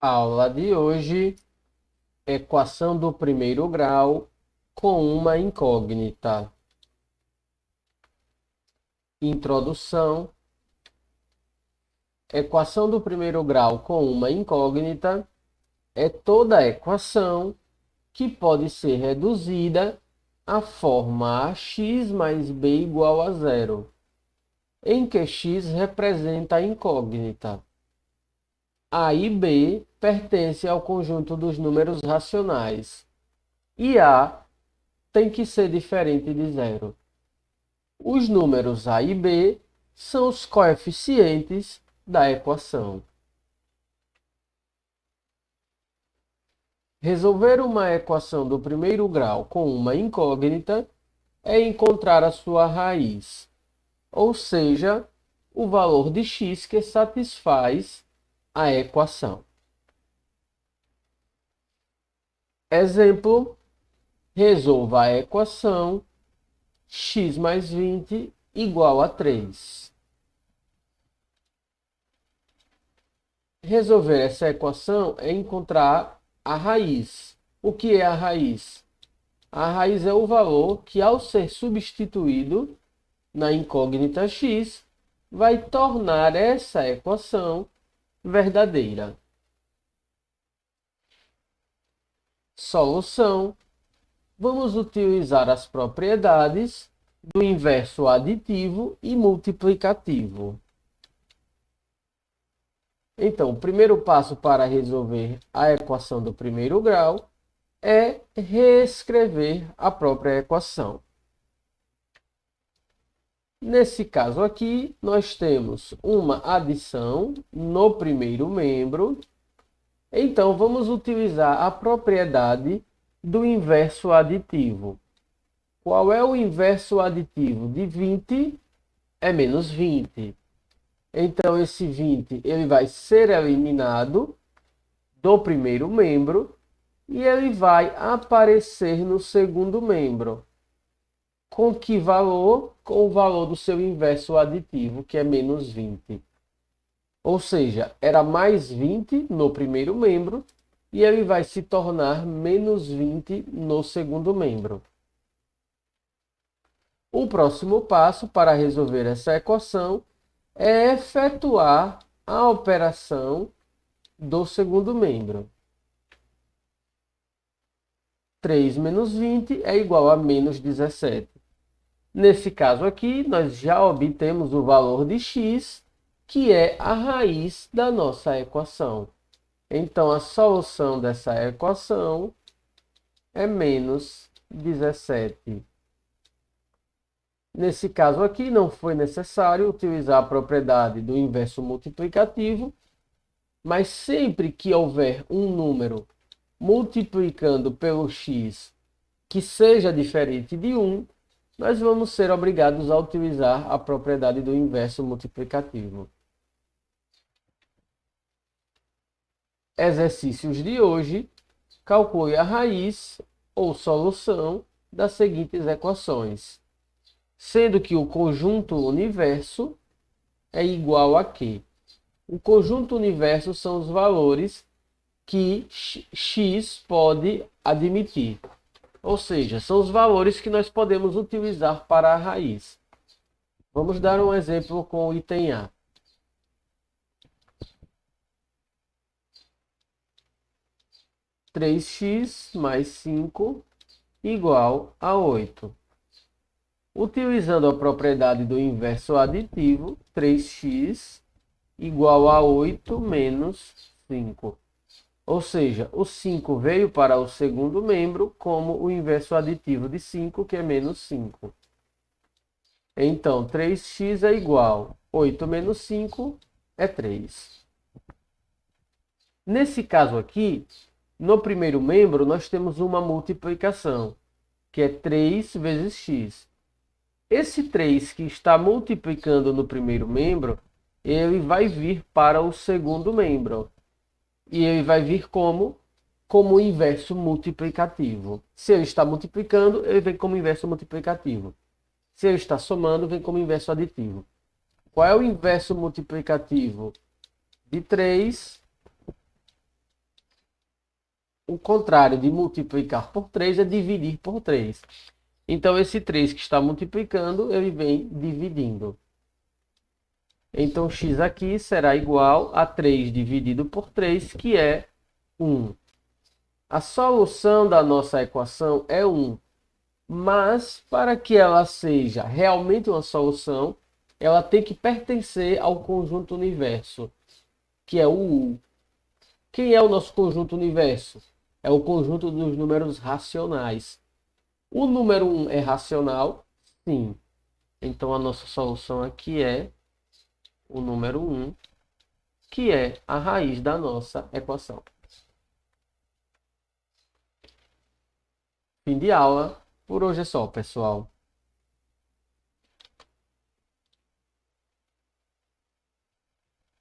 Aula de hoje, equação do primeiro grau com uma incógnita. Introdução. Equação do primeiro grau com uma incógnita é toda equação que pode ser reduzida à forma ax mais b igual a zero, em que x representa a incógnita. A e b pertencem ao conjunto dos números racionais e A tem que ser diferente de zero. Os números A e B são os coeficientes da equação. Resolver uma equação do primeiro grau com uma incógnita é encontrar a sua raiz, ou seja, o valor de x que satisfaz a equação. Exemplo: resolva a equação x mais 20 igual a 3. Resolver essa equação é encontrar a raiz. O que é a raiz? A raiz é o valor que, ao ser substituído na incógnita x, vai tornar essa equação verdadeira. Solução. Vamos utilizar as propriedades do inverso aditivo e multiplicativo. Então, o primeiro passo para resolver a equação do primeiro grau é reescrever a própria equação. Nesse caso aqui, nós temos uma adição no primeiro membro. Então, vamos utilizar a propriedade do inverso aditivo. Qual é o inverso aditivo de 20? É menos 20. Então, esse 20 ele vai ser eliminado do primeiro membro e ele vai aparecer no segundo membro. Com que valor? Com o valor do seu inverso aditivo, que é menos 20. Ou seja, era mais 20 no primeiro membro e ele vai se tornar menos 20 no segundo membro. O próximo passo para resolver essa equação é efetuar a operação do segundo membro. 3 menos 20 é igual a menos 17. Nesse caso aqui, nós já obtemos o valor de x, que é a raiz da nossa equação. Então, a solução dessa equação é menos 17. Nesse caso aqui, não foi necessário utilizar a propriedade do inverso multiplicativo, mas sempre que houver um número multiplicando pelo x que seja diferente de 1, nós vamos ser obrigados a utilizar a propriedade do inverso multiplicativo. Exercícios de hoje: calcule a raiz ou solução das seguintes equações, sendo que o conjunto universo é igual a quê? O conjunto universo são os valores que x pode admitir. Ou seja, são os valores que nós podemos utilizar para a raiz. Vamos dar um exemplo com o item A. 3x mais 5 igual a 8. Utilizando a propriedade do inverso aditivo, 3x igual a 8 menos 5. Ou seja, o 5 veio para o segundo membro como o inverso aditivo de 5, que é menos 5. Então, 3x é igual a 8 menos 5 é 3. Nesse caso aqui, no primeiro membro, nós temos uma multiplicação, que é 3 vezes x. Esse 3 que está multiplicando no primeiro membro, ele vai vir para o segundo membro. E ele vai vir como inverso multiplicativo. Se ele está multiplicando, ele vem como inverso multiplicativo. Se ele está somando, vem como inverso aditivo. Qual é o inverso multiplicativo de 3? O contrário de multiplicar por 3 é dividir por 3. Então, esse 3 que está multiplicando, ele vem dividindo. Então, x aqui será igual a 3 dividido por 3, que é 1. A solução da nossa equação é 1. Mas, para que ela seja realmente uma solução, ela tem que pertencer ao conjunto universo, que é o U. Quem é o nosso conjunto universo? É o conjunto dos números racionais. O número 1 é racional? Sim. Então, a nossa solução aqui é o número 1, que é a raiz da nossa equação. Fim de aula. Por hoje é só, pessoal.